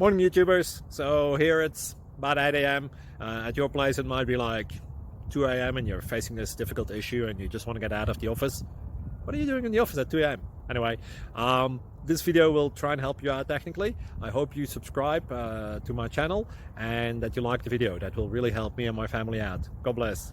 Morning YouTubers. So here it's about 8 a.m. At your place it might be like 2 a.m. and you're facing this difficult issue and you just want to get out of the office. What are you doing in the office at 2 a.m.? Anyway, this video will try and help you out technically. I hope you subscribe to my channel and that you like the video. That will really help me and my family out. God bless.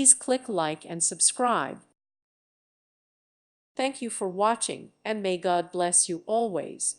Please click like and subscribe. Thank you for watching, and may God bless you always.